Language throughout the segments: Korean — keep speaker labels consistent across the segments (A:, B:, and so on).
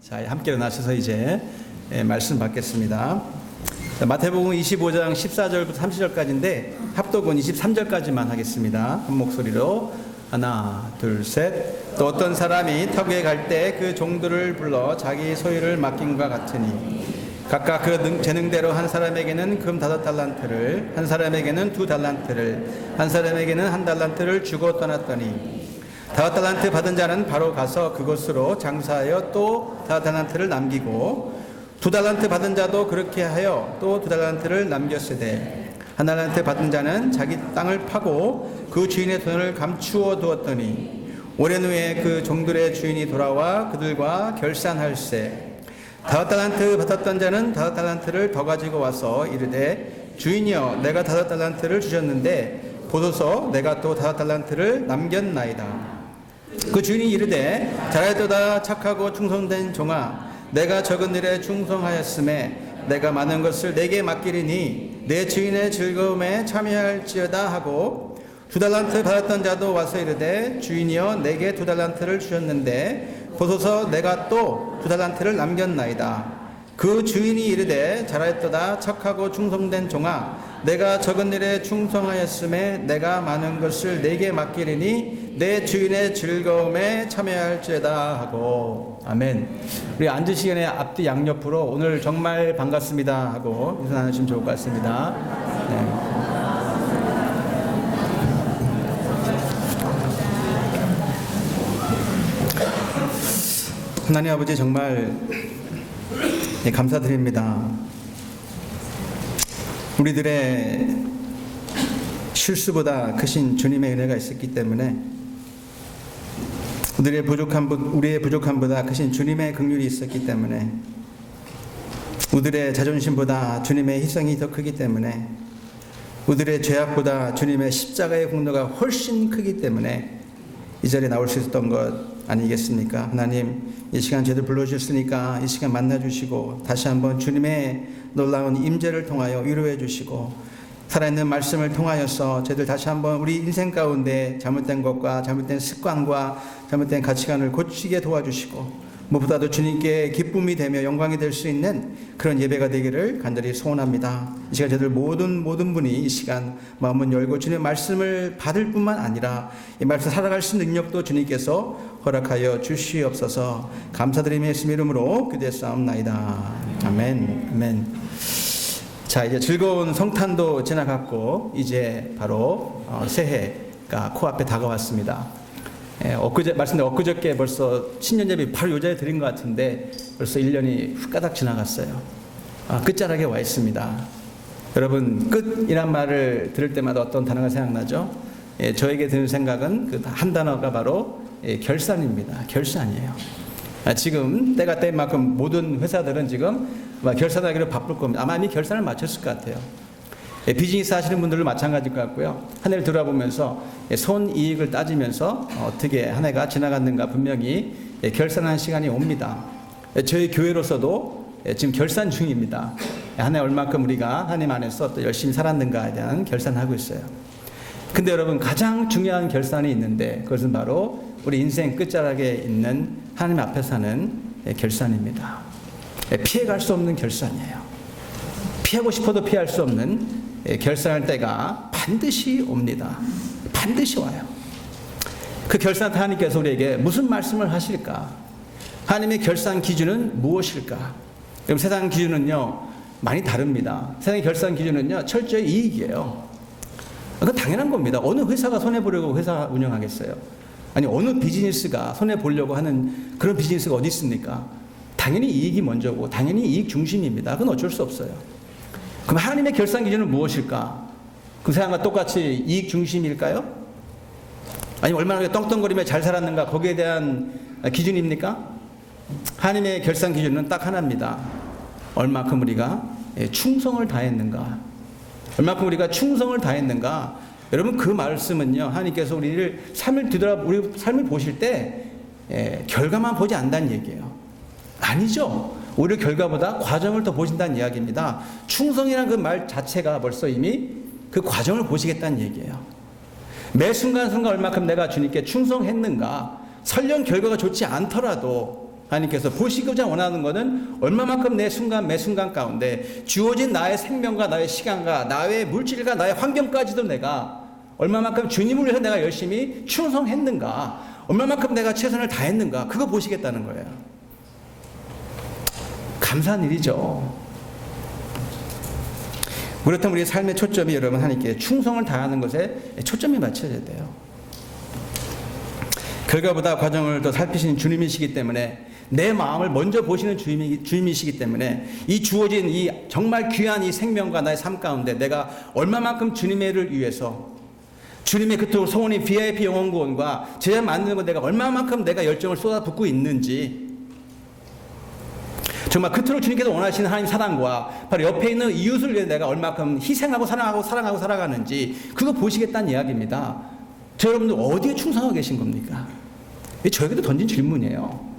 A: 자, 함께 일어나셔서 이제 말씀 받겠습니다. 자, 마태복음 25장 14절부터 30절까지인데 합독은 23절까지만 하겠습니다. 한 목소리로 하나, 둘, 셋. 또 어떤 사람이 타국에 갈 때 그 종들을 불러 자기 소유를 맡김과 같으니 각각 그 재능대로 한 사람에게는 금 5달란트를, 한 사람에게는 2달란트를, 한 사람에게는 1달란트를 주고 떠났더니 5달란트 받은 자는 바로 가서 그곳으로 장사하여 또 5달란트를 남기고 2달란트 받은 자도 그렇게 하여 또 2달란트를 남겼으되 1달란트 받은 자는 자기 땅을 파고 그 주인의 돈을 감추어 두었더니 오랜 후에 그 종들의 주인이 돌아와 그들과 결산할세 5달란트 받았던 자는 5달란트를 더 가지고 와서 이르되 주인이여 내가 5달란트를 주셨는데 보소서 내가 또 5달란트를 남겼나이다. 그 주인이 이르되 잘하였도다 착하고 충성된 종아 내가 적은 일에 충성하였음에 내가 많은 것을 내게 맡기리니 내 주인의 즐거움에 참여할지어다 하고 2달란트 받았던 자도 와서 이르되 주인이여 내게 2달란트를 주셨는데 보소서 내가 또 2달란트를 남겼나이다. 그 주인이 이르되 잘하였도다 착하고 충성된 종아 내가 적은 일에 충성하였음에 내가 많은 것을 내게 맡기리니 내 주인의 즐거움에 참여할지어다 하고 아멘. 우리 앉으시기 전에 앞뒤 양옆으로 오늘 정말 반갑습니다 하고 인사 나누시면 좋을 것 같습니다. 네. 하나님 아버지 정말 감사드립니다. 우리들의 실수보다 크신 주님의 은혜가 있었기 때문에 우리의 부족함보다 크신 주님의 긍휼이 있었기 때문에 우리의 자존심보다 주님의 희생이 더 크기 때문에 우리의 죄악보다 주님의 십자가의 공로가 훨씬 크기 때문에 이 자리에 나올 수 있었던 것 아니겠습니까? 하나님 이 시간 저희들 불러주셨으니까 이 시간 만나주시고 다시 한번 주님의 놀라운 임재를 통하여 위로해 주시고 살아있는 말씀을 통하여서 저희들 다시 한번 우리 인생 가운데 잘못된 것과 잘못된 습관과 잘못된 가치관을 고치게 도와주시고 무엇보다도 주님께 기쁨이 되며 영광이 될 수 있는 그런 예배가 되기를 간절히 소원합니다. 이 시간 저희들 모든 분이 이 시간 마음을 열고 주님의 말씀을 받을 뿐만 아니라 이 말씀 살아갈 수 있는 능력도 주님께서 허락하여 주시옵소서. 감사드리며 예수님 이름으로 기도했사옵나이다. 아멘. 아멘. 자, 이제 즐거운 성탄도 지나갔고 이제 바로 새해가 코앞에 다가왔습니다. 엊그저께 벌써 신년예배 바로 요 자리에 드린 것 같은데 벌써 1년이 훅가닥 지나갔어요. 끝자락에 와 있습니다. 여러분 끝이란 말을 들을 때마다 어떤 단어가 생각나죠? 저에게 드는 생각은 그 한 단어가 바로 결산입니다. 결산이에요. 지금 때가 때인 만큼 모든 회사들은 지금 결산하기로 바쁠 겁니다. 아마 이미 결산을 마쳤을 것 같아요. 비즈니스 하시는 분들도 마찬가지일 것 같고요. 한 해를 돌아보면서 손이익을 따지면서 어떻게 한 해가 지나갔는가 분명히 결산하는 시간이 옵니다. 저희 교회로서도 지금 결산 중입니다. 한 해 얼마큼 우리가 하나님 안에서 또 열심히 살았는가에 대한 결산을 하고 있어요. 근데 여러분 가장 중요한 결산이 있는데 그것은 바로 우리 인생 끝자락에 있는 하나님 앞에서 하는 결산입니다. 피해갈 수 없는 결산이에요. 피하고 싶어도 피할 수 없는 결산할 때가 반드시 옵니다. 반드시 와요. 그 결산 하나님께서 우리에게 무슨 말씀을 하실까? 하나님의 결산 기준은 무엇일까? 그럼 세상 기준은요 많이 다릅니다. 세상의 결산 기준은요 철저히 이익이에요. 그건 당연한 겁니다. 어느 회사가 손해보려고 회사 운영하겠어요? 아니 어느 비즈니스가 손해보려고 하는 그런 비즈니스가 어디 있습니까? 당연히 이익이 먼저고 당연히 이익 중심입니다. 그건 어쩔 수 없어요. 그럼 하나님의 결산 기준은 무엇일까? 그 세상과 똑같이 이익 중심일까요? 아니면 얼마나 떵떵거리며 잘 살았는가 거기에 대한 기준입니까? 하나님의 결산 기준은 딱 하나입니다. 얼마큼 우리가 충성을 다했는가? 얼마큼 우리가 충성을 다했는가? 여러분 그 말씀은요 하나님께서 우리 삶을 보실 때 결과만 보지 않는다는 얘기예요. 아니죠. 오히려 결과보다 과정을 더 보신다는 이야기입니다. 충성이라는 그 말 자체가 벌써 이미 그 과정을 보시겠다는 얘기예요. 매 순간순간 얼마큼 내가 주님께 충성했는가 설령 결과가 좋지 않더라도 하나님께서 보시고자 원하는 것은 얼마만큼 내 순간 매 순간 가운데 주어진 나의 생명과 나의 시간과 나의 물질과 나의 환경까지도 내가 얼마만큼 주님을 위해서 내가 열심히 충성했는가, 얼마만큼 내가 최선을 다했는가, 그거 보시겠다는 거예요. 감사한 일이죠. 그렇다면 우리의 삶의 초점이 여러분 하나님께 충성을 다하는 것에 초점이 맞춰져야 돼요. 결과보다 과정을 더 살피시는 주님이시기 때문에, 내 마음을 먼저 보시는 주님이시기 때문에 이 주어진 이 정말 귀한 이 생명과 나의 삶 가운데 내가 얼마만큼 주님의 일을 위해서, 주님의 그토록 소원인 VIP 영혼구원과 제자 만드는 것 내가 얼마만큼 내가 열정을 쏟아붓고 있는지, 정말 그토록 주님께서 원하시는 하나님 사랑과 바로 옆에 있는 이웃을 위해 내가 얼마만큼 희생하고 사랑하고 살아가는지, 그거 보시겠다는 이야기입니다. 저 여러분들 어디에 충성하고 계신 겁니까? 저에게도 던진 질문이에요.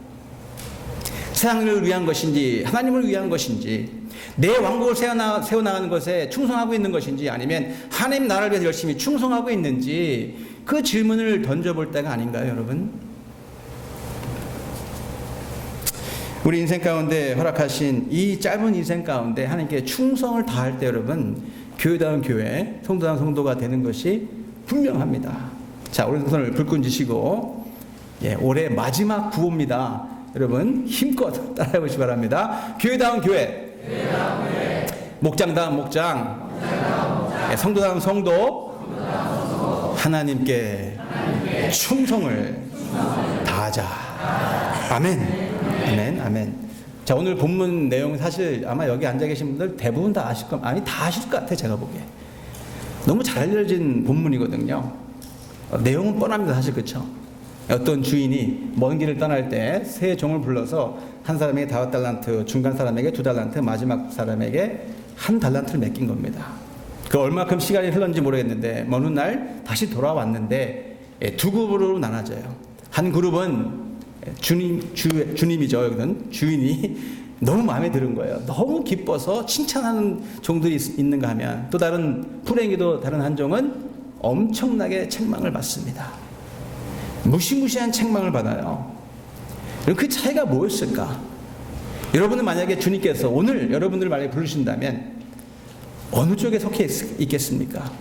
A: 세상을 위한 것인지 하나님을 위한 것인지, 내 왕국을 세워나가는 것에 충성하고 있는 것인지, 아니면 하나님 나라를 위해서 열심히 충성하고 있는지, 그 질문을 던져볼 때가 아닌가요, 여러분? 우리 인생 가운데 허락하신 이 짧은 인생 가운데 하나님께 충성을 다할 때 여러분, 교회다운 교회, 성도다운 성도가 되는 것이 분명합니다. 자, 오른손을 불끈 쥐시고, 올해 마지막 구호입니다. 여러분 힘껏 따라해 보시기 바랍니다. 교회다운 교회, 목장다운 목장, 성도다운 성도, 하나님께 충성을 다하자. 아멘. 아멘. 아멘. 자, 오늘 본문 내용 사실 아마 여기 앉아 계신 분들 대부분 다 아실 겁니다. 아니, 다 아실 것 같아요, 제가 보기에. 너무 잘 알려진 본문이거든요. 내용은 뻔합니다, 사실. 그렇죠? 어떤 주인이 먼 길을 떠날 때 세 종을 불러서 한 사람에게 5달란트, 중간 사람에게 2달란트, 마지막 사람에게 1달란트를 맡긴 겁니다. 그 얼마큼 시간이 흘렀는지 모르겠는데 어느 날 다시 돌아왔는데 두 그룹으로 나눠져요. 한 그룹은 주님이죠. 여기는 주인이 너무 마음에 드는 거예요. 너무 기뻐서 칭찬하는 종들이 있는가 하면, 또 다른 불행히도 다른 한 종은 엄청나게 책망을 받습니다. 무시무시한 책망을 받아요. 그 차이가 뭐였을까? 여러분은 만약에 주님께서 오늘 여러분들을 만약에 부르신다면 어느 쪽에 속해 있겠습니까?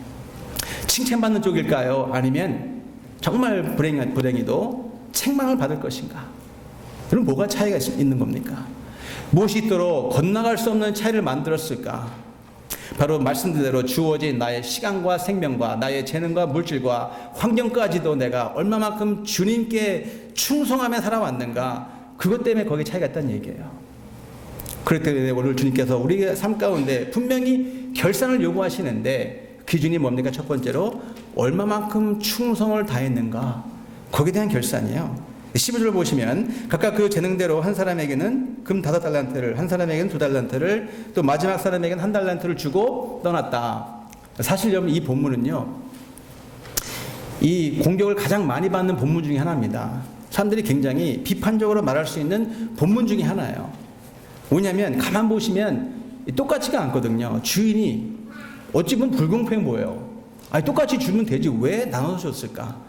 A: 칭찬받는 쪽일까요? 아니면 정말 불행히도 책망을 받을 것인가? 그럼 뭐가 차이가 있는 겁니까? 무엇이 있도록 건너갈 수 없는 차이를 만들었을까? 바로 말씀대로 주어진 나의 시간과 생명과 나의 재능과 물질과 환경까지도 내가 얼마만큼 주님께 충성하며 살아왔는가, 그것 때문에 거기에 차이가 있다는 얘기예요. 그렇기 때문에 오늘 주님께서 우리의 삶 가운데 분명히 결산을 요구하시는데, 기준이 뭡니까? 첫 번째로 얼마만큼 충성을 다했는가, 거기에 대한 결산이에요. 12절 보시면 각각 그 재능대로 한 사람에게는 금 5달란트를, 한 사람에게는 2달란트를, 또 마지막 사람에게는 1달란트를 주고 떠났다. 사실 여러분, 이 본문은요, 이 공격을 가장 많이 받는 본문 중에 하나입니다. 사람들이 굉장히 비판적으로 말할 수 있는 본문 중에 하나예요. 뭐냐면 가만 보시면 똑같지가 않거든요. 주인이 어찌 보면 불공평해 보여요. 아니, 똑같이 주면 되지 왜 나눠서 줬을까?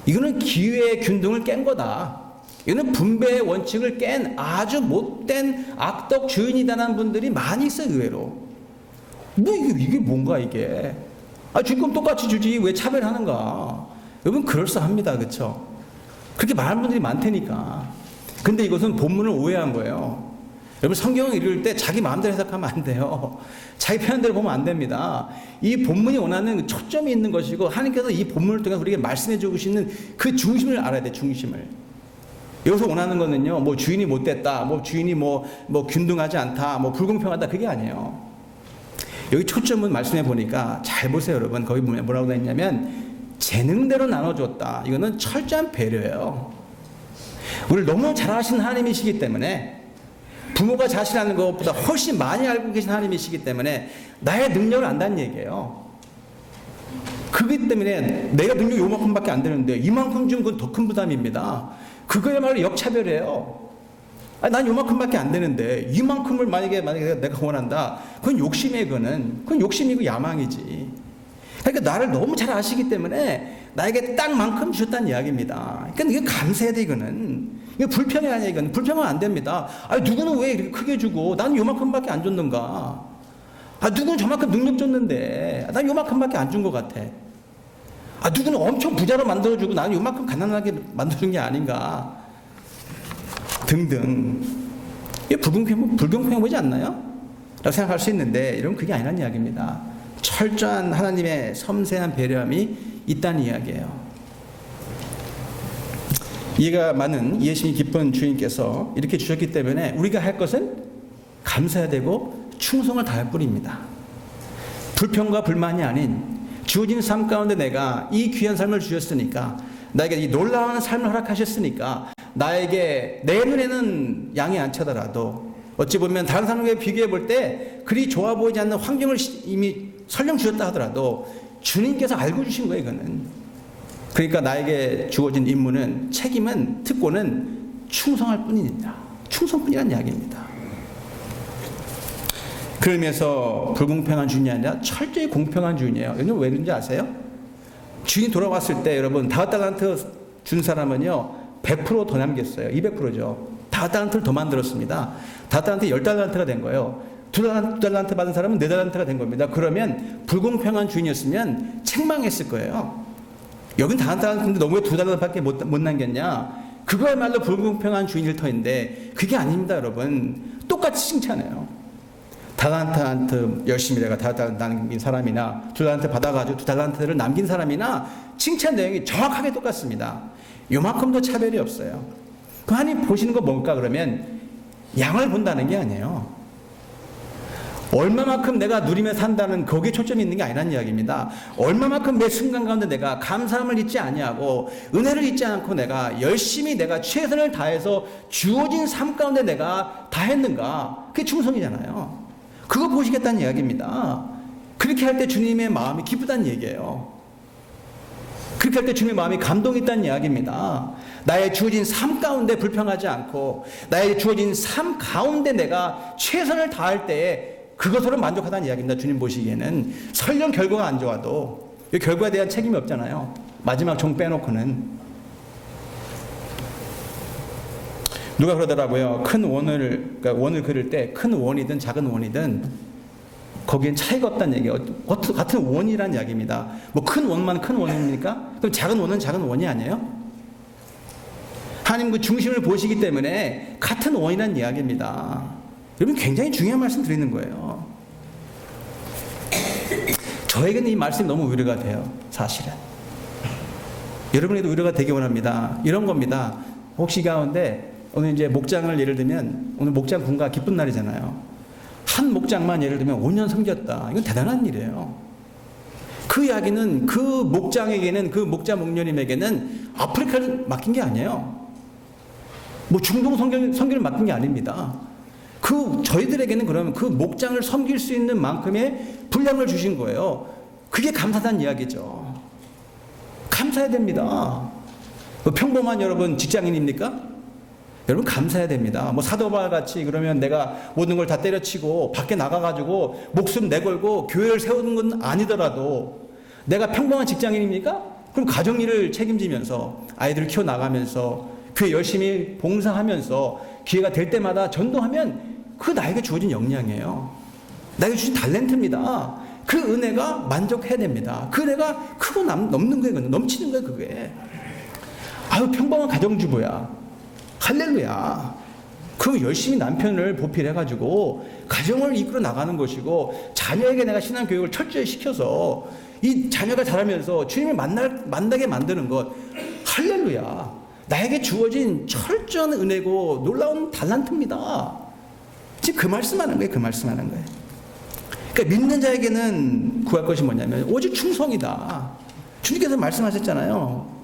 A: 이거는 기회의 균등을 깬 거다. 이거는 분배의 원칙을 깬 아주 못된 악덕 주인이다라는 분들이 많이 있어요, 의외로. 이게 뭔가 이게. 주인공 똑같이 주지 왜 차별하는가. 여러분, 그럴싸합니다. 그렇죠? 그렇게 말하는 분들이 많다니까. 근데 이것은 본문을 오해한 거예요. 여러분, 성경을 읽을 때 자기 마음대로 해석하면 안 돼요. 자기 편한대로 보면 안 됩니다. 이 본문이 원하는 초점이 있는 것이고, 하나님께서 이 본문을 통해서 우리에게 말씀해 주시는 그 중심을 알아야 돼, 중심을. 여기서 원하는 거는요, 뭐 주인이 못됐다, 뭐 주인이 뭐 균등하지 않다, 뭐 불공평하다, 그게 아니에요. 여기 초점은 말씀해 보니까 잘 보세요, 여러분. 거기 뭐라고 되어 있냐면 재능대로 나눠줬다. 이거는 철저한 배려예요. 우리를 너무 잘 아시는 하나님이시기 때문에, 부모가 자신하는 것보다 훨씬 많이 알고 계신 하나님이시기 때문에 나의 능력을 안다는 얘기예요. 그렇기 때문에 내가 능력이 요만큼밖에 안 되는데 이만큼 주면 그건 더 큰 부담입니다. 그거야말로 역차별이에요. 난 요만큼밖에 안 되는데 이만큼을 만약에 내가 원한다, 그건 욕심이에요. 그건 욕심이고 야망이지. 그러니까 나를 너무 잘 아시기 때문에 나에게 딱 만큼 주셨다는 이야기입니다. 그러니까 이게 감사해야 돼. 이거는 이게 불평이 아니야. 이건 불평은 안 됩니다. 아니 누구는 왜 이렇게 크게 주고 나는 요만큼밖에 안 줬는가? 아 누구는 저만큼 능력 줬는데 난 요만큼밖에 안 준 것 같아. 아 누구는 엄청 부자로 만들어주고 나는 요만큼 가난하게 만들어준 게 아닌가? 등등. 이게 불공평해 보이지 않나요? 라고 생각할 수 있는데 여러분 그게 아니란 이야기입니다. 철저한 하나님의 섬세한 배려함이 있다는 이야기예요. 이해가 많은 이해심이 깊은 주인께서 이렇게 주셨기 때문에 우리가 할 것은 감사해야 되고 충성을 다할 뿐입니다. 불평과 불만이 아닌 주어진 삶 가운데 내가 이 귀한 삶을 주셨으니까, 나에게 이 놀라운 삶을 허락하셨으니까, 나에게 내 눈에는 양이 안 차더라도 어찌 보면 다른 사람과 비교해 볼 때 그리 좋아 보이지 않는 환경을 이미 설령 주셨다 하더라도 주님께서 알고 주신 거예요. 이거는. 그러니까 나에게 주어진 임무는, 책임은, 특권은 충성할 뿐입니다. 충성뿐이라는 이야기입니다. 그러면서 불공평한 주인이 아니라 철저히 공평한 주인이에요. 여러분 왜 그런지 아세요? 주인이 돌아왔을 때 여러분 5달란트 준 사람은요 100% 더 남겼어요. 200%죠. 5달란트를 더 만들었습니다. 5달란트 10달란트가 된 거예요. 2달란트 받은 사람은 4달란트가 된 겁니다. 그러면 불공평한 주인이었으면 책망했을 거예요. 여긴 5달란트인데 너무 왜 2달란트밖에 못 남겼냐? 그거야말로 불공평한 주인일 터인데 그게 아닙니다. 여러분 똑같이 칭찬해요. 2달란트 열심히 내가 5달란트 남긴 사람이나 2달란트 받아가지고 2달란트를 남긴 사람이나 칭찬 내용이 정확하게 똑같습니다. 요만큼도 차별이 없어요. 그 하나님 보시는 거 뭘까 그러면 양을 본다는 게 아니에요. 얼마만큼 내가 누리며 산다는 거기에 초점이 있는 게 아니라는 이야기입니다. 얼마만큼 매 순간 가운데 내가 감사함을 잊지 아니하고 은혜를 잊지 않고 내가 열심히 내가 최선을 다해서 주어진 삶 가운데 내가 다 했는가? 그게 충성이잖아요. 그거 보시겠다는 이야기입니다. 그렇게 할 때 주님의 마음이 기쁘다는 얘기예요. 그렇게 할 때 주님의 마음이 감동이 있다는 이야기입니다. 나의 주어진 삶 가운데 불평하지 않고 나의 주어진 삶 가운데 내가 최선을 다할 때에 그것으로 만족하다는 이야기입니다. 주님 보시기에는 설령 결과가 안 좋아도 결과에 대한 책임이 없잖아요. 마지막 종 빼놓고는. 누가 그러더라고요. 큰 원을, 그러니까 원을 그릴 때 큰 원이든 작은 원이든 거기엔 차이가 없다는 얘기예요. 같은 원이라는 이야기입니다. 뭐 큰 원만 큰 원입니까? 그럼 작은 원은 작은 원이 아니에요? 하나님 그 중심을 보시기 때문에 같은 원이라는 이야기입니다. 여러분 굉장히 중요한 말씀 드리는 거예요. 저에게는 이 말씀이 너무 위로가 돼요. 사실은. 여러분에도 위로가 되기 원합니다. 이런 겁니다. 혹시 가운데 오늘 이제 목장을 예를 들면 오늘 목장 군가 기쁜 날이잖아요. 한 목장만 예를 들면 5년 섬겼다. 이건 대단한 일이에요. 그 이야기는 그 목장에게는 그 목자 목녀님에게는 아프리카를 맡긴 게 아니에요. 뭐 중동 선교를 맡긴 게 아닙니다. 저희들에게는 그러면 그 목장을 섬길 수 있는 만큼의 분량을 주신 거예요. 그게 감사하다는 이야기죠. 감사해야 됩니다. 평범한 여러분 직장인입니까? 여러분 감사해야 됩니다. 뭐 사도바울 같이 그러면 내가 모든 걸 다 때려치고 밖에 나가가지고 목숨 내걸고 교회를 세우는 건 아니더라도 내가 평범한 직장인입니까? 그럼 가정일을 책임지면서 아이들을 키워나가면서 교회 열심히 봉사하면서 기회가 될 때마다 전도하면 그 나에게 주어진 역량이에요. 나에게 주신 탤런트입니다. 그 은혜가 만족해야 됩니다. 그 은혜가 크고 넘는 거예요. 넘치는 거예요. 그게. 아유 평범한 가정주부야. 할렐루야. 그 열심히 남편을 보필해가지고 가정을 이끌어 나가는 것이고 자녀에게 내가 신앙교육을 철저히 시켜서 이 자녀가 자라면서 주님을 만나게 만드는 것. 할렐루야. 나에게 주어진 철저한 은혜고 놀라운 달란트입니다. 지금 그 말씀하는 거예요. 그 말씀하는 거예요. 그러니까 믿는 자에게는 구할 것이 뭐냐면 오직 충성이다. 주님께서 말씀하셨잖아요.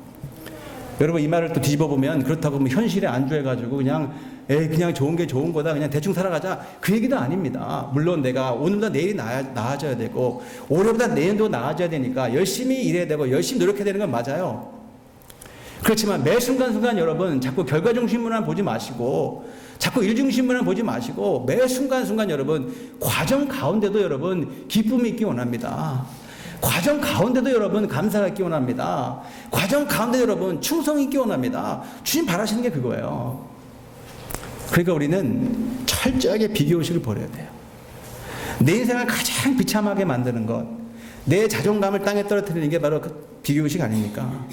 A: 여러분 이 말을 또 뒤집어 보면 그렇다고 뭐 현실에 안주해가지고 그냥 좋은 게 좋은 거다. 그냥 대충 살아가자. 그 얘기도 아닙니다. 물론 내가 오늘보다 내일이 나아져야 되고 올해보다 내년도 나아져야 되니까 열심히 일해야 되고 열심히 노력해야 되는 건 맞아요. 그렇지만 매 순간순간 여러분 자꾸 결과 중심으로만 보지 마시고 자꾸 일 중심으로만 보지 마시고 매 순간순간 여러분 과정 가운데도 여러분 기쁨이 있기 원합니다. 과정 가운데도 여러분 감사가 있기 원합니다. 과정 가운데 여러분 충성이 있기 원합니다. 주님 바라시는 게 그거예요. 그러니까 우리는 철저하게 비교의식을 버려야 돼요. 내 인생을 가장 비참하게 만드는 것, 내 자존감을 땅에 떨어뜨리는 게 바로 그 비교의식 아닙니까?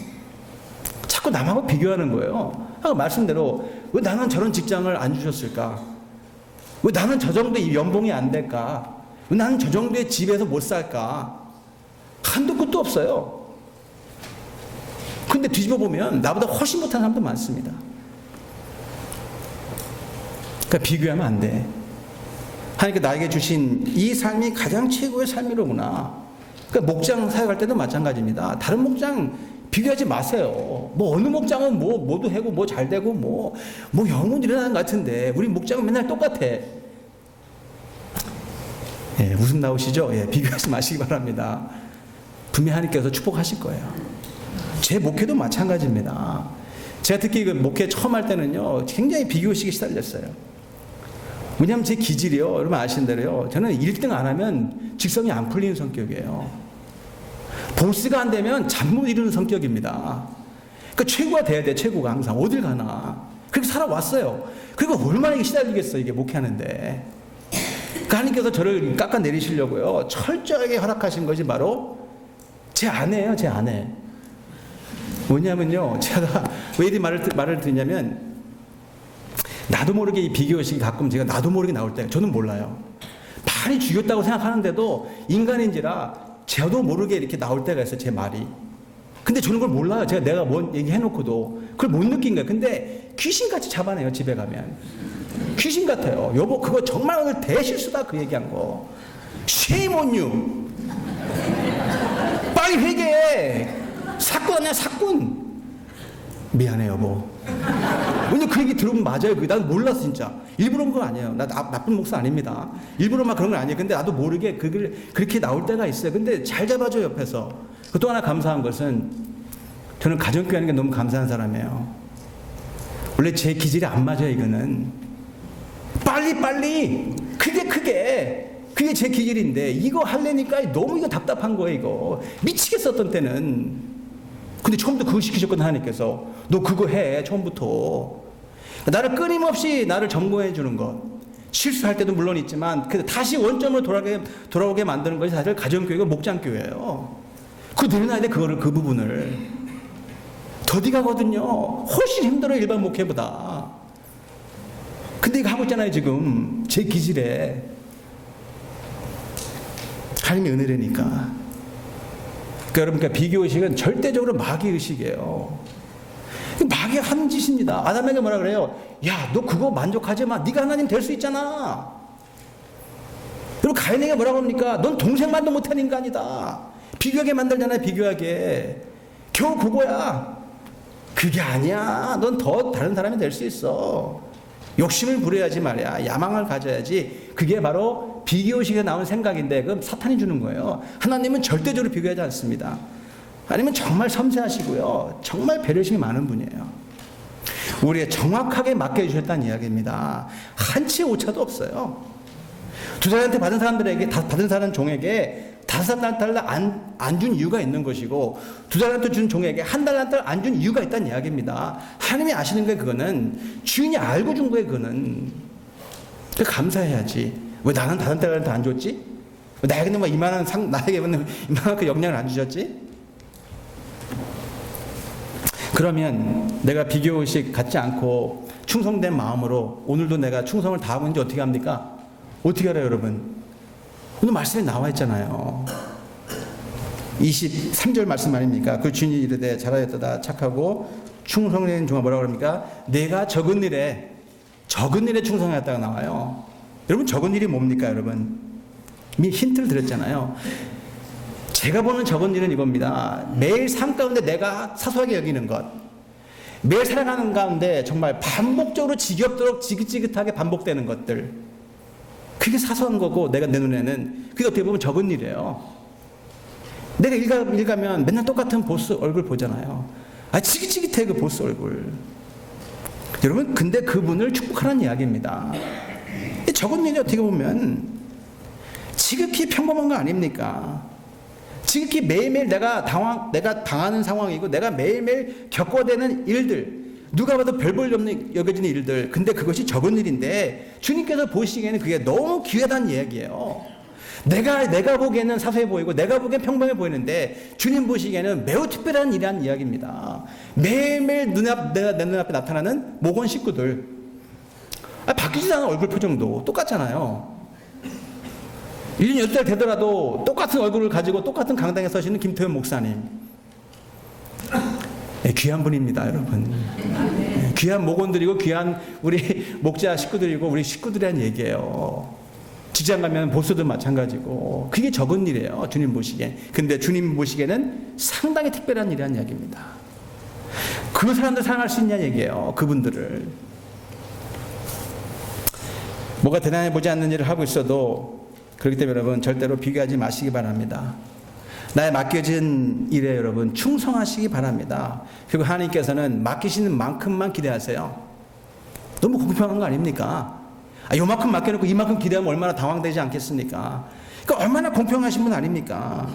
A: 자꾸 남하고 비교하는 거예요. 아까 말씀대로 왜 나는 저런 직장을 안 주셨을까? 왜 나는 저 정도의 연봉이 안 될까? 왜 나는 저 정도의 집에서 못 살까? 한도 끝도 없어요. 근데 뒤집어 보면 나보다 훨씬 못한 사람도 많습니다. 그러니까 비교하면 안 돼. 하나님께 나에게 주신 이 삶이 가장 최고의 삶이로구나. 그러니까 목장 사역할 때도 마찬가지입니다. 다른 목장 비교하지 마세요. 뭐 어느 목장은 뭐도 하고 뭐 잘 되고 뭐 영혼 일어나는 것 같은데 우리 목장은 맨날 똑같아. 예, 웃음 나오시죠? 예, 비교하지 마시기 바랍니다. 분명히 하나님께서 축복하실 거예요. 제 목회도 마찬가지입니다. 제가 특히 그 목회 처음 할 때는요, 굉장히 비교의식에 시달렸어요. 왜냐하면 제 기질이요, 여러분 아시는 대로요, 저는 1등 안 하면 직성이 안 풀리는 성격이에요. 보스가 안 되면 잠 못 이루는 성격입니다. 그러니까 최고가 돼야 돼, 최고가 항상. 어딜 가나. 그렇게 살아왔어요. 그리고 얼마나 시달리겠어요, 이게 목회하는데. 그러니까 하나님께서 저를 깎아내리시려고요, 철저하게 허락하신 것이 바로 제 아내예요, 제 아내. 뭐냐면요, 제가 왜 이 말을 드리냐면, 나도 모르게 이 비교의식이 가끔 제가 나도 모르게 나올 때, 저는 몰라요. 많이 죽였다고 생각하는데도 인간인지라 저도 모르게 이렇게 나올 때가 있어요, 제 말이. 근데 저는 그걸 몰라요. 내가 뭔 얘기해놓고도 그걸 못 느낀 거예요. 근데 귀신같이 잡아내요, 집에 가면. 귀신 같아요. 여보, 그거 정말 오늘 대실수다, 그 얘기한 거. Shame on you. 빨리 회개해. 사건 아니야, 사건. 미안해, 여보. 오늘 그 얘기 들으면 맞아요. 난 몰랐어, 진짜. 일부러 그런 거 아니에요. 나 나쁜 목사 아닙니다. 일부러 막 그런 건 아니에요. 근데 나도 모르게 그렇게 나올 때가 있어요. 근데 잘 잡아줘, 옆에서. 또 하나 감사한 것은, 저는 가정교회 하는 게 너무 감사한 사람이에요. 원래 제 기질이 안 맞아요, 이거는. 빨리! 그게 제 기질인데, 이거 하려니까 너무 이거 답답한 거예요, 이거. 미치겠어, 어떤 때는. 근데 처음부터 그거 시키셨거든, 하나님께서. 너 그거 해, 처음부터. 나를 끊임없이 나를 점검해 주는 것. 실수할 때도 물론 있지만, 다시 원점으로 돌아오게 만드는 것이 사실 가정교회가 목장교회예요. 그거 늘어나야 돼, 그 부분을. 더디 가거든요. 훨씬 힘들어요, 일반 목회보다. 근데 이거 하고 있잖아요, 지금. 제 기질에. 하나님의 은혜라니까. 그러니까 여러분, 비교의식은 절대적으로 마귀의식이에요. 마귀가 하는 짓입니다. 아담에게 뭐라 그래요? 야, 너 그거 만족하지 마. 네가 하나님 될 수 있잖아. 그리고 가인에게 뭐라고 합니까? 넌 동생만도 못한 인간이다. 비교하게 만들잖아요, 비교하게. 겨우 그거야. 그게 아니야. 넌 더 다른 사람이 될 수 있어. 욕심을 부려야지 말이야. 야망을 가져야지. 그게 바로 비교의식에 나온 생각인데, 그건 사탄이 주는 거예요. 하나님은 절대적으로 비교하지 않습니다. 하나님은 정말 섬세하시고요, 정말 배려심이 많은 분이에요. 우리에 정확하게 맡겨주셨다는 이야기입니다. 한치의 오차도 없어요. 2달란트 받은 사람들에게, 받은 사람 종에게 5달란트 안 준 이유가 있는 것이고, 2달란트 준 종에게 1달란트를 안 준 이유가 있다는 이야기입니다. 하나님이 아시는 거예요, 그거는. 주인이 알고 준 거예요, 그거는. 감사해야지. 왜 나는 5달란트 안 줬지? 왜 나에게는 나에게 이만한 영향을 안 주셨지? 그러면 내가 비교의식 갖지 않고 충성된 마음으로 오늘도 내가 충성을 다하고 있는지 어떻게 합니까? 어떻게 알아요, 여러분? 오늘 말씀에 나와 있잖아요. 23절 말씀 아닙니까? 그 주인이 이르되 잘하였도다 착하고 충성된 종아, 뭐라고 그럽니까? 내가 적은 일에 충성하였다가 나와요. 여러분, 적은 일이 뭡니까, 여러분? 이미 힌트를 드렸잖아요. 제가 보는 적은 일은 이겁니다. 매일 삶 가운데 내가 사소하게 여기는 것, 매일 살아가는 가운데 정말 반복적으로 지겹도록 지긋지긋하게 반복되는 것들, 그게 사소한 거고, 내가 내 눈에는 그게 어떻게 보면 적은 일이에요. 내가 일 가면 맨날 똑같은 보스 얼굴 보잖아요. 지긋지긋해, 그 보스 얼굴. 여러분, 근데 그분을 축복하라는 이야기입니다. 적은 일이 어떻게 보면 지극히 평범한 거 아닙니까? 지극히 매일매일 내가 당하는 상황이고 내가 매일매일 겪어대는 일들, 누가 봐도 별 볼 없는 여겨지는 일들, 근데 그것이 적은 일인데 주님께서 보시기에는 그게 너무 귀하다는 이야기예요. 내가 보기에는 사소해 보이고 내가 보기엔 평범해 보이는데 주님 보시기에는 매우 특별한 일이라는 이야기입니다. 매일매일 내 눈앞에 나타나는 모건 식구들, 바뀌지 않은 얼굴 표정도 똑같잖아요. 1년 8달 되더라도 똑같은 얼굴을 가지고 똑같은 강당에 서시는 김태현 목사님, 귀한 분입니다, 여러분. 귀한 목원들이고 귀한 우리 목자 식구들이고 우리 식구들이란 얘기예요. 직장 가면 보스도 마찬가지고 그게 적은 일이에요, 주님 보시기에. 근데 주님 보시기에는 상당히 특별한 일이라는 이야기입니다. 그 사람들 사랑할 수 있냐 얘기예요, 그분들을. 뭐가 대단해 보지 않는 일을 하고 있어도 그렇기 때문에 여러분 절대로 비교하지 마시기 바랍니다. 나의 맡겨진 일에 여러분 충성하시기 바랍니다. 그리고 하나님께서는 맡기시는 만큼만 기대하세요. 너무 공평한 거 아닙니까? 요만큼 맡겨놓고 이만큼 기대하면 얼마나 당황되지 않겠습니까? 그러니까 얼마나 공평하신 분 아닙니까?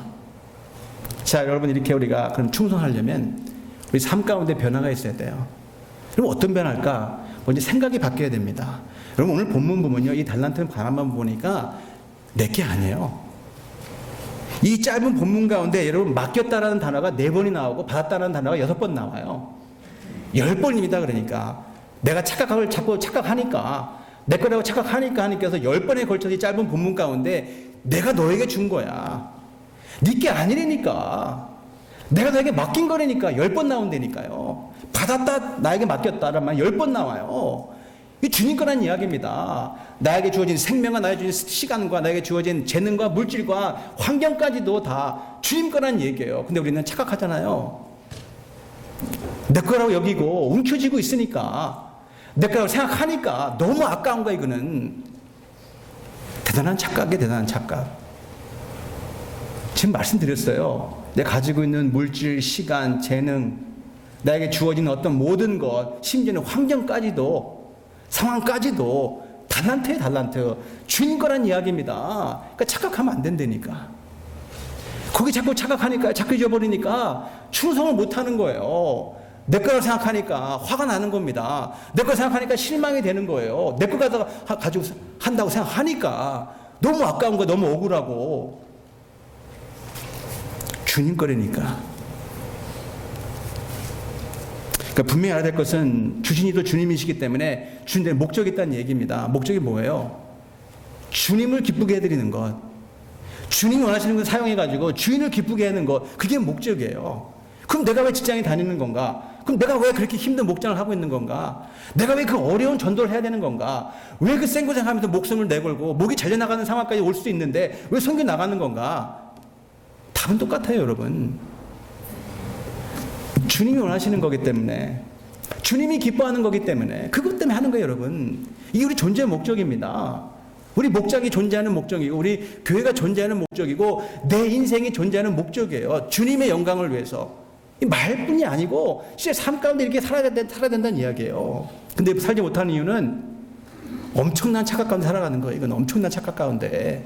A: 자, 여러분, 이렇게 우리가 그럼 충성하려면 우리 삶 가운데 변화가 있어야 돼요. 그럼 어떤 변화일까? 먼저 생각이 바뀌어야 됩니다. 여러분, 오늘 본문 보면요, 이 달란트 바람만 보니까 내게 아니에요. 이 짧은 본문 가운데 여러분 맡겼다라는 단어가 4번이 나오고 받았다라는 단어가 6번 나와요. 10번입니다. 그러니까 내가 자꾸 착각하니까, 내 거라고 착각하니까 하나님께서 10번에 걸쳐서 이 짧은 본문 가운데 내가 너에게 준 거야, 네게 아니라니까, 내가 너에게 맡긴 거라니까 10번 나온다니까요. 받았다, 나에게 맡겼다라는 말 10번 나와요. 이 주님 거란 이야기입니다. 나에게 주어진 생명과 나에게 주어진 시간과 나에게 주어진 재능과 물질과 환경까지도 다 주님 거란 얘기예요. 근데 우리는 착각하잖아요. 내 거라고 여기고 움켜쥐고 있으니까, 내 거라고 생각하니까 너무 아까운 거야. 이거는 대단한 착각이에요. 대단한 착각. 지금 말씀드렸어요. 내가 가지고 있는 물질, 시간, 재능, 나에게 주어진 어떤 모든 것, 심지어는 환경까지도, 상황까지도 달란트에 달란트, 주님 거란 이야기입니다. 그러니까 착각하면 안 된다니까. 거기 자꾸 착각하니까, 자꾸 잊어버리니까 충성을 못하는 거예요. 내 거라고 생각하니까 화가 나는 겁니다. 내 거 생각하니까 실망이 되는 거예요. 내 거 가지고 한다고 생각하니까 너무 아까운 거, 너무 억울하고. 주님 거라니까. 그러니까 분명히 알아야 될 것은 주신이도 주님이시기 때문에 주님의 목적이 있다는 얘기입니다. 목적이 뭐예요? 주님을 기쁘게 해드리는 것, 주님이 원하시는 걸 사용해가지고 주인을 기쁘게 하는 것, 그게 목적이에요. 그럼 내가 왜 직장에 다니는 건가? 그럼 내가 왜 그렇게 힘든 목장을 하고 있는 건가? 내가 왜 그 어려운 전도를 해야 되는 건가? 왜 그 생고생하면서 목숨을 내걸고 목이 잘려나가는 상황까지 올 수도 있는데 왜 선교 나가는 건가? 답은 똑같아요, 여러분. 주님이 원하시는 거기 때문에, 주님이 기뻐하는 거기 때문에, 그것 때문에 하는 거예요, 여러분. 이게 우리 존재의 목적입니다. 우리 목장이 존재하는 목적이고, 우리 교회가 존재하는 목적이고, 내 인생이 존재하는 목적이에요. 주님의 영광을 위해서. 이 말뿐이 아니고 진짜 삶 가운데 이렇게 살아야 된다는 이야기예요. 근데 살지 못하는 이유는 엄청난 착각 가운데 살아가는 거예요. 이건 엄청난 착각 가운데.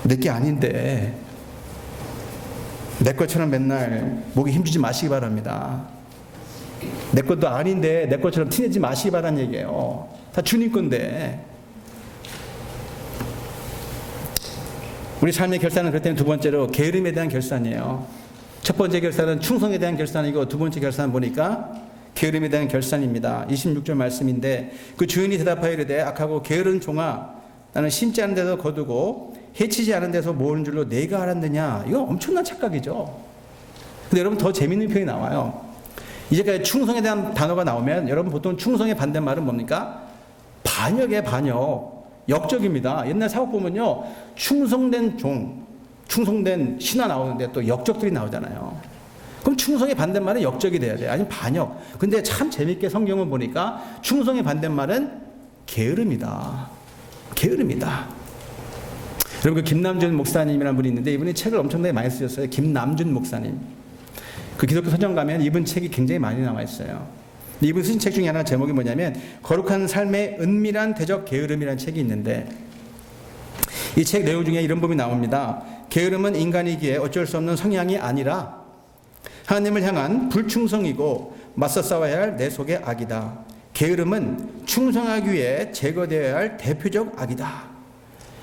A: 내게 아닌데 내 것처럼 맨날 목에 힘주지 마시기 바랍니다. 내 것도 아닌데 내 것처럼 티내지 마시기 바라는 얘기예요. 다 주님 건데. 우리 삶의 결산은 그렇다면 두 번째로 게으름에 대한 결산이에요. 첫 번째 결산은 충성에 대한 결산이고, 두 번째 결산은 보니까 게으름에 대한 결산입니다. 26절 말씀인데, 그 주인이 대답하여 이르되 악하고 게으른 종아, 나는 심지 않은 데서 거두고 해치지 않은 데서 모으는 줄로 내가 알았느냐. 이건 엄청난 착각이죠. 근데 여러분, 더 재밌는 표현이 나와요. 이제까지 충성에 대한 단어가 나오면 여러분 보통 충성의 반대말은 뭡니까? 반역이에요. 반역. 역적입니다. 옛날 사국 보면요, 충성된 종, 충성된 신하 나오는데 또 역적들이 나오잖아요. 그럼 충성의 반대말은 역적이 돼야 돼요. 아니면 반역. 근데 참 재밌게 성경을 보니까 충성의 반대말은 게으름이다. 게으름이다. 여러분, 그 김남준 목사님이라는 분이 있는데 이분이 책을 엄청나게 많이 쓰셨어요. 김남준 목사님. 그 기독교 서점 가면 이분 책이 굉장히 많이 나와 있어요. 이분 쓰신 책 중에 하나 제목이 뭐냐면 거룩한 삶의 은밀한 대적 게으름이라는 책이 있는데, 이 책 내용 중에 이런 부분이 나옵니다. 게으름은 인간이기에 어쩔 수 없는 성향이 아니라 하나님을 향한 불충성이고 맞서 싸워야 할 내 속의 악이다. 게으름은 충성하기 위해 제거되어야 할 대표적 악이다.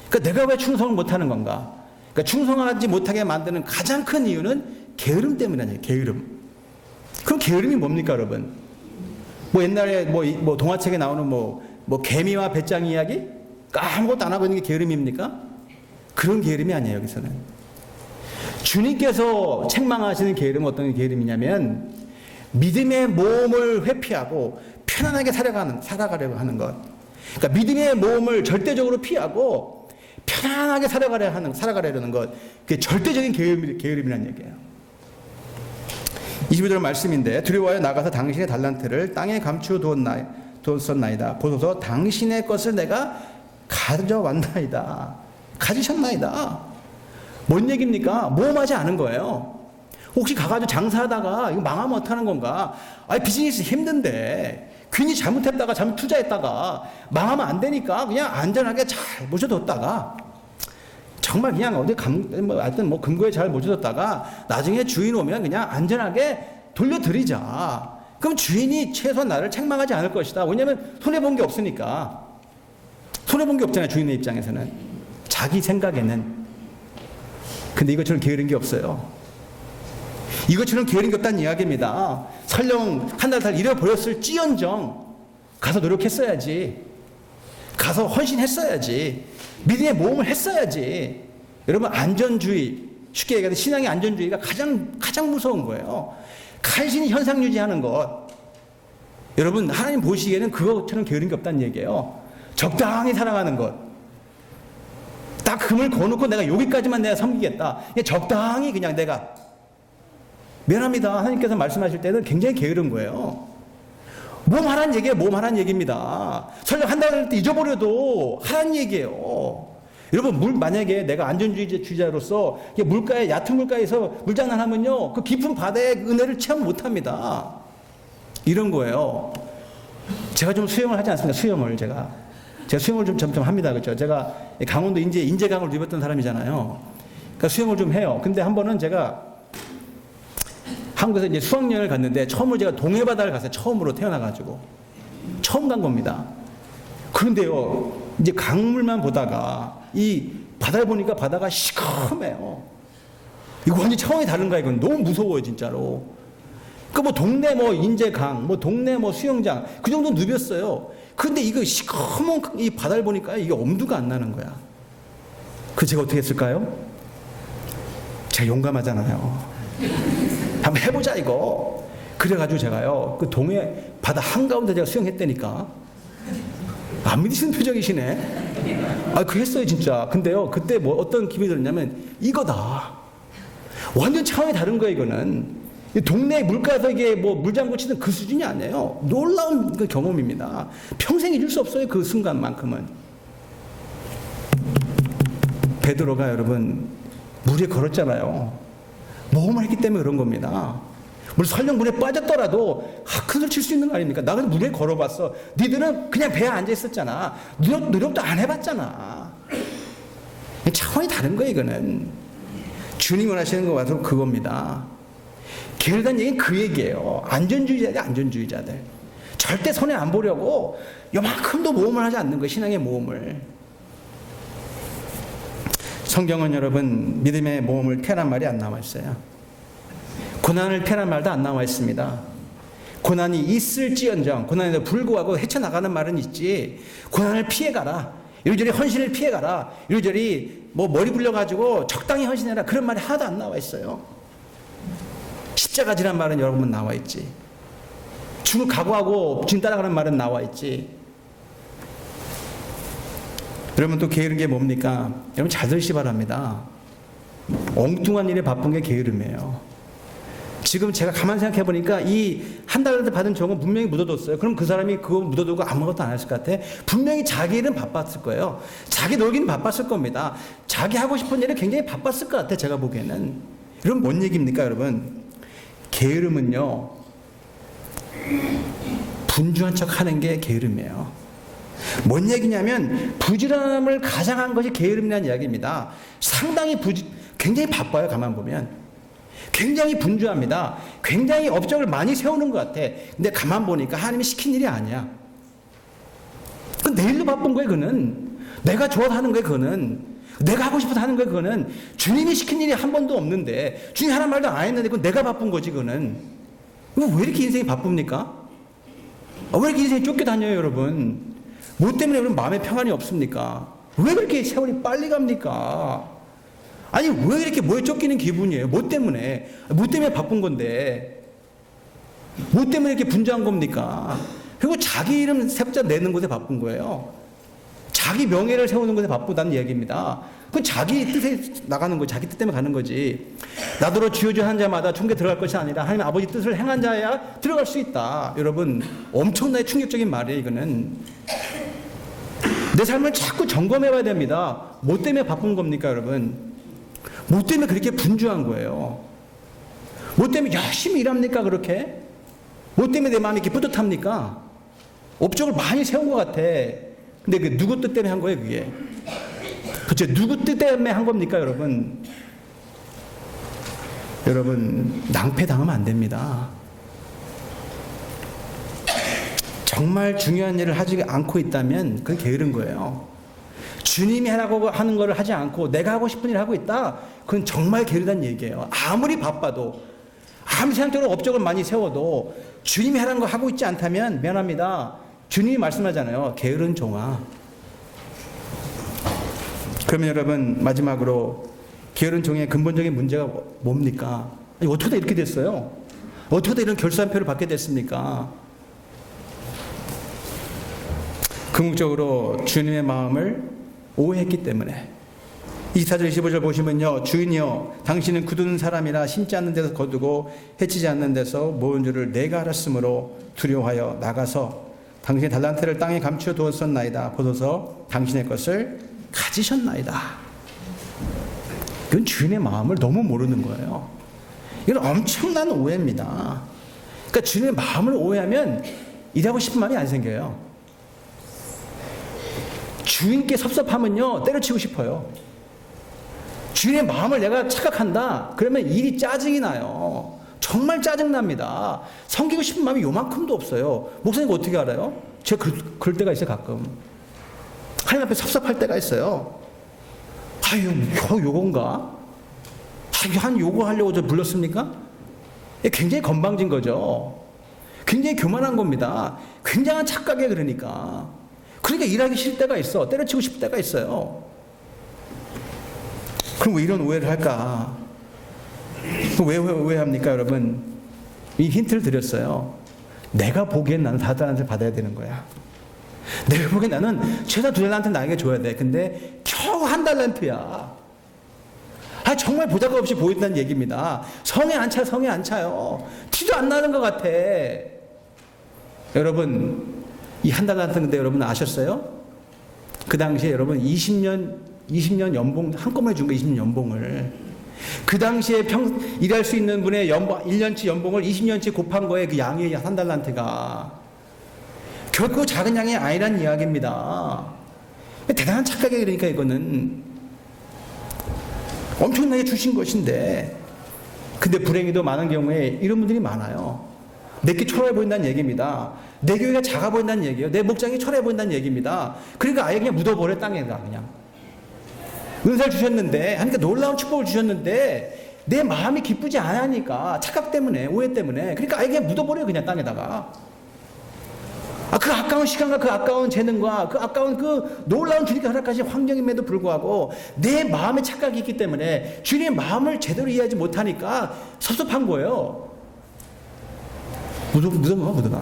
A: 그러니까 내가 왜 충성을 못하는 건가? 그러니까 충성하지 못하게 만드는 가장 큰 이유는 게으름 때문이에요. 게으름. 그럼 게으름이 뭡니까, 여러분? 뭐 옛날에 뭐 동화책에 나오는 뭐 개미와 배짱 이야기? 아무것도 안 하고 있는 게 게으름입니까? 그런 게으름이 아니에요, 여기서는. 주님께서 책망하시는 게으름은 어떤 게으름이냐면 믿음의 모험을 회피하고 편안하게 살아가려고 하는 것. 그러니까 믿음의 모험을 절대적으로 피하고 편안하게 살아가려는 것. 그게 절대적인 게으름이라는 얘기예요. 22절 말씀인데 두려워하여 나가서 당신의 달란트를 땅에 감추었나이다. 보소서 당신의 것을 내가 가져왔나이다. 가지셨나이다. 뭔 얘기입니까? 모험하지 않은 거예요. 혹시 가가지고 장사하다가 이거 망하면 어떡하는 건가? 아니 비즈니스 힘든데 괜히 잘못했다가 잘못 투자했다가 망하면 안 되니까 그냥 안전하게 잘 모셔뒀다가 정말 그냥 어디 하여튼 뭐 금고에 잘 모셔뒀다가 나중에 주인 오면 그냥 안전하게 돌려드리자. 그럼 주인이 최소한 나를 책망하지 않을 것이다. 왜냐하면 손해본 게 없으니까. 손해본 게 없잖아요, 주인의 입장에서는. 자기 생각에는. 근데 이것처럼 게으른 게 없어요. 이것처럼 게으른 게 없다는 이야기입니다. 설령 한 달 잃어버렸을지언정 가서 노력했어야지. 가서 헌신했어야지. 믿음의 모험을 했어야지. 여러분, 안전주의, 쉽게 얘기해서 신앙의 안전주의가 가장 무서운 거예요. 간신히 현상 유지하는 것. 여러분, 하나님 보시기에는 그것처럼 게으른 게 없다는 얘기예요. 적당히 살아가는 것. 딱 금을 거놓고 내가 여기까지만 내가 섬기겠다. 적당히 그냥 내가. 미안합니다. 하나님께서 말씀하실 때는 굉장히 게으른 거예요. 몸하라는 얘기예요. 몸하라는 얘기입니다. 설령 한 달 잊어버려도 하라는 얘기예요. 여러분, 만약에 내가 안전주의자로서 물가에, 얕은 물가에서 물장난하면요, 그 깊은 바다의 은혜를 체험 못 합니다. 이런 거예요. 제가 좀 수영을 하지 않습니까? 제가 수영을 좀 점점 합니다. 그렇죠? 제가 강원도 인제강을 누볐던 사람이잖아요. 그러니까 수영을 좀 해요. 근데 한 번은 제가 한국에서 이제 수학여행을 갔는데 처음으로 제가 동해바다를 갔어요. 처음으로 태어나가지고. 처음 간 겁니다. 그런데요, 이제 강물만 보다가 이 바다를 보니까 바다가 시커매요. 이거 완전 차원이 다른 거야. 이건 너무 무서워요, 진짜로. 그 동네 인제강, 동네 수영장, 그 정도 누볐어요. 근데 이거 시커먼 이 바다를 보니까 이게 엄두가 안 나는 거야. 그 제가 어떻게 했을까요? 제가 용감하잖아요. 한번 해보자 이거. 그래가지고 제가요, 그 동해 바다 한가운데 제가 수영했다니까. 안 믿으시는 표정이시네. 그 했어요 진짜. 근데요, 그때 어떤 기분이 들었냐면 이거다. 완전 차원이 다른 거예요. 이거는 동네 물가에서 이게 물장구 치는 그 수준이 아니에요. 놀라운 그 경험입니다. 평생 잊을 수 없어요. 그 순간만큼은. 베드로가 여러분 물에 걸었잖아요. 모험을 했기 때문에 그런 겁니다. 설령 물에 빠졌더라도 큰 소리 칠 수 있는 거 아닙니까? 나는 물에 걸어봤어. 니들은 그냥 배에 앉아 있었잖아. 노력도 안 해봤잖아. 차원이 다른 거예요. 이거는 주님이 원하시는 거 와서 그겁니다. 게으르다는 얘기는 그 얘기예요. 안전주의자들. 절대 손해 안 보려고 요만큼도 모험을 하지 않는 거예요. 신앙의 모험을. 성경은 여러분 믿음의 모험을 태란 말이 안 나와 있어요. 고난을 태란 말도 안 나와 있습니다. 고난이 있을지언정, 고난에도 불구하고 헤쳐나가는 말은 있지, 고난을 피해가라, 이리저리 헌신을 피해가라, 이리저리 머리 굴려가지고 적당히 헌신해라, 그런 말이 하나도 안 나와 있어요. 십자가 지란 말은 여러분 나와 있지. 죽을 각오하고 지금 따라가는 말은 나와 있지. 여러분 또 게으른 게 뭡니까? 여러분 잘 들으시 바랍니다. 엉뚱한 일에 바쁜 게 게으름이에요. 지금 제가 가만히 생각해 보니까 이 한 달 받은 종은 분명히 묻어뒀어요. 그럼 그 사람이 그거 묻어두고 아무것도 안 했을 것 같아? 분명히 자기 일은 바빴을 거예요. 자기 놀기는 바빴을 겁니다. 자기 하고 싶은 일은 굉장히 바빴을 것 같아, 제가 보기에는. 이런 뭔 얘기입니까, 여러분? 게으름은요, 분주한 척 하는 게 게으름이에요. 뭔 얘기냐면 부지런함을 가장한 것이 게으름이라는 이야기입니다. 상당히 굉장히 바빠요. 가만 보면 굉장히 분주합니다. 굉장히 업적을 많이 세우는 것 같아. 근데 가만 보니까 하나님이 시킨 일이 아니야. 그 내일도 바쁜 거예요. 그는 내가 좋아서 하는 거예요. 그는 내가 하고 싶어서 하는 거예요. 그거는 주님이 시킨 일이 한 번도 없는데, 주님 하는 말도 안 했는데 그건 내가 바쁜 거지. 그거는 왜 이렇게 인생이 바쁩니까? 왜 이렇게 인생이 쫓겨다녀요, 여러분? 뭐 때문에 여러분 마음에 평안이 없습니까? 왜 그렇게 세월이 빨리 갑니까? 아니 왜 이렇게 뭐에 쫓기는 기분이에요? 뭐 때문에? 뭐 때문에 바쁜 건데? 뭐 때문에 이렇게 분주한 겁니까? 그리고 자기 이름 세자 내는 곳에 바쁜 거예요. 자기 명예를 세우는 것에 바쁘다는 얘기입니다. 그건 자기 뜻에 나가는 거지. 자기 뜻 때문에 가는 거지. 나더러 주여 한 자마다 천국에 들어갈 것이 아니라 하나님 아버지 뜻을 행한 자야 들어갈 수 있다. 여러분 엄청나게 충격적인 말이에요. 이거는 내 삶을 자꾸 점검해 봐야 됩니다. 뭐 때문에 바쁜 겁니까 여러분? 뭐 때문에 그렇게 분주한 거예요? 뭐 때문에 열심히 일합니까 그렇게? 뭐 때문에 내 마음이 이렇게 뿌듯합니까? 업적을 많이 세운 것 같아. 근데 그 누구 뜻 때문에 한 거예요, 그게? 그렇죠? 누구 뜻 때문에 한 겁니까, 여러분? 여러분, 낭패당하면 안 됩니다. 정말 중요한 일을 하지 않고 있다면 그건 게으른 거예요. 주님이 하라고 하는 거를 하지 않고 내가 하고 싶은 일을 하고 있다? 그건 정말 게으르다는 얘기예요. 아무리 바빠도, 아무리 세상적으로 업적을 많이 세워도 주님이 하라는 거 하고 있지 않다면 미안합니다. 주님이 말씀하잖아요. 게으른 종아. 그러면 여러분 마지막으로 게으른 종의 근본적인 문제가 뭡니까? 아니, 어떻게 다 이렇게 됐어요? 어떻게 다 이런 결산표를 받게 됐습니까? 궁극적으로 주님의 마음을 오해했기 때문에. 24절 25절 보시면요. 주인이여 당신은 굳은 사람이라 심지 않는 데서 거두고 해치지 않는 데서 모은 줄을 내가 알았으므로 두려워하여 나가서 당신의 달란트를 땅에 감추어 두었었나이다. 보소서 당신의 것을 가지셨나이다. 이건 주인의 마음을 너무 모르는 거예요. 이건 엄청난 오해입니다. 그러니까 주인의 마음을 오해하면 일하고 싶은 마음이 안 생겨요. 주인께 섭섭하면요 때려치고 싶어요. 주인의 마음을 내가 착각한다 그러면 일이 짜증이 나요. 정말 짜증납니다. 섬기고 싶은 마음이 요만큼도 없어요. 목사님 어떻게 알아요? 제가 그럴 때가 있어요. 가끔 하나님 앞에 섭섭할 때가 있어요. 아유 요건가? 한 요거 하려고 저 불렀습니까? 굉장히 건방진 거죠. 굉장히 교만한 겁니다. 굉장한 착각이에요. 그러니까 일하기 싫을 때가 있어. 때려치고 싶을 때가 있어요. 그럼 왜 이런 오해를 할까? 왜 오해합니까 여러분? 이 힌트를 드렸어요. 내가 보기엔 나는 4달란트를 받아야 되는 거야. 내가 보기엔 나는 최소 2달란트 나에게 줘야 돼. 근데 겨우 1달란트야. 정말 보잘것없이 보인다는 얘기입니다. 성에 안 차요. 티도 안 나는 것 같아. 여러분 이 1달란트인데 여러분 아셨어요? 그 당시에 여러분 20년 연봉 한꺼번에 준 거 20년 연봉을 그 당시에 일할 수 있는 분의 1년치 연봉을 20년치 곱한 거에 그 양이 1달란트가 결코 작은 양이 아니란 이야기입니다. 대단한 착각이에요. 그러니까 이거는 엄청나게 주신 것인데 근데 불행히도 많은 경우에 이런 분들이 많아요. 내게 초라해 보인다는 얘기입니다. 내 교회가 작아 보인다는 얘기예요. 내 목장이 초라해 보인다는 얘기입니다. 그러니까 아예 그냥 묻어버려 땅에다 그냥. 은사를 주셨는데 하니까 놀라운 축복을 주셨는데 내 마음이 기쁘지 않으니까 착각 때문에 오해 때문에 그러니까 아예 그냥 묻어버려요. 그냥 땅에다가. 그 아까운 시간과 그 아까운 재능과 그 아까운 그 놀라운 주님께 허락하신 환경임에도 불구하고 내 마음에 착각이 있기 때문에 주님의 마음을 제대로 이해하지 못하니까 섭섭한 거예요. 묻어놔.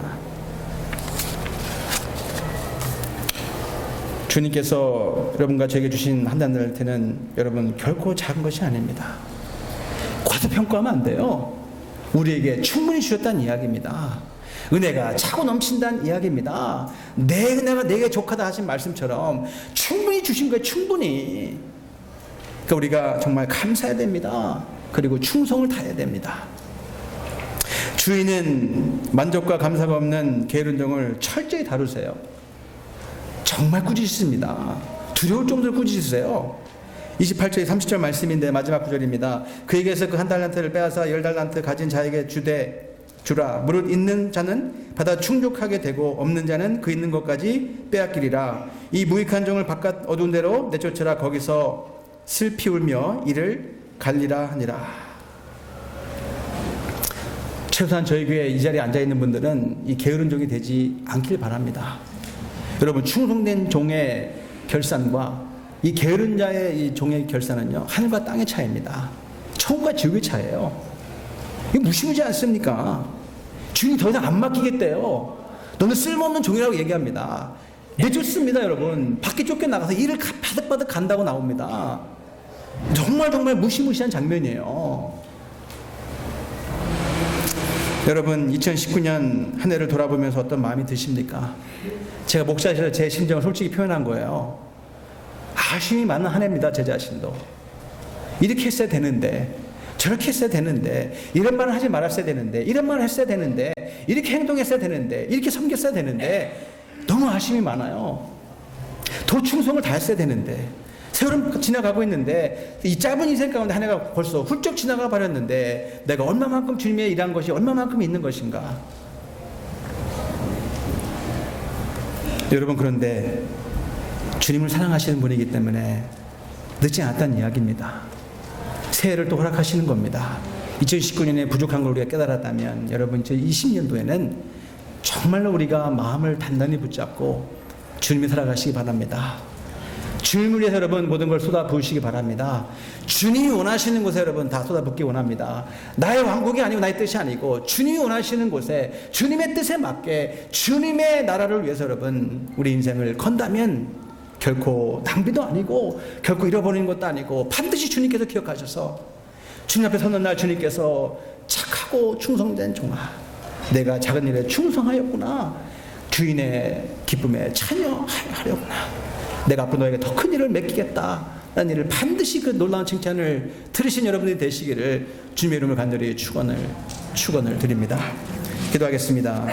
A: 주님께서 여러분과 저에게 주신 1달란트는 여러분 결코 작은 것이 아닙니다. 과소평가하면 안 돼요. 우리에게 충분히 주셨다는 이야기입니다. 은혜가 차고 넘친다는 이야기입니다. 내 은혜가 내게 족하다 하신 말씀처럼 충분히 주신 거예요. 충분히. 그러니까 우리가 정말 감사해야 됩니다. 그리고 충성을 다해야 됩니다. 주인은 만족과 감사가 없는 게으른 종을 철저히 다루세요. 정말 꾸짖습니다. 두려울 정도로 꾸짖으세요. 28절 30절 말씀인데 마지막 구절입니다. 그에게서 그 한 달란트를 빼앗아 10달란트 가진 자에게 주라. 무릇 있는 자는 받아 충족하게 되고 없는 자는 그 있는 것까지 빼앗기리라. 이 무익한 종을 바깥 어두운 데로 내쫓으라. 거기서 슬피 울며 이를 갈리라 하니라. 최소한 저희 교회 이 자리에 앉아있는 분들은 이 게으른 종이 되지 않길 바랍니다. 여러분, 충성된 종의 결산과 이 게으른 자의 이 종의 결산은요, 하늘과 땅의 차이입니다. 천국과 지옥의 차이예요. 이거 무시무지 않습니까? 주인이 더 이상 안 맡기겠대요. 너는 쓸모없는 종이라고 얘기합니다. 내쫓습니다, 여러분. 밖에 쫓겨나가서 일을 바득바득 간다고 나옵니다. 정말 무시무시한 장면이에요. 여러분, 2019년 한 해를 돌아보면서 어떤 마음이 드십니까? 제가 목사에서 제 심정을 솔직히 표현한 거예요. 아쉬움이 많은 한 해입니다, 제 자신도. 이렇게 했어야 되는데, 저렇게 했어야 되는데, 이런 말을 하지 말았어야 되는데, 이런 말을 했어야 되는데, 이렇게 행동했어야 되는데, 이렇게 섬겼어야 되는데, 너무 아쉬움이 많아요. 더 충성을 다했어야 되는데, 세월은 지나가고 있는데 이 짧은 인생 가운데 한 해가 벌써 훌쩍 지나가 버렸는데 내가 얼마만큼 주님의 일한 것이 얼마만큼 있는 것인가. 여러분, 그런데 주님을 사랑하시는 분이기 때문에 늦지 않았다는 이야기입니다. 새해를 또 허락하시는 겁니다. 2019년에 부족한 걸 우리가 깨달았다면 여러분, 저 20년도에는 정말로 우리가 마음을 단단히 붙잡고 주님이 살아가시기 바랍니다. 주님을 위해서 여러분 모든 걸 쏟아부으시기 바랍니다. 주님이 원하시는 곳에 여러분 다 쏟아붓기 원합니다. 나의 왕국이 아니고 나의 뜻이 아니고 주님이 원하시는 곳에 주님의 뜻에 맞게 주님의 나라를 위해서 여러분 우리 인생을 건다면 결코 낭비도 아니고 결코 잃어버리는 것도 아니고 반드시 주님께서 기억하셔서 주님 앞에 서는 날 주님께서 착하고 충성된 종아, 내가 작은 일에 충성하였구나, 주인의 기쁨에 참여하려구나, 내가 앞으로 너에게 더 큰 일을 맡기겠다 라는 일을 반드시 그 놀라운 칭찬을 들으신 여러분들이 되시기를 주님의 이름을 간절히 축원을 드립니다. 기도하겠습니다.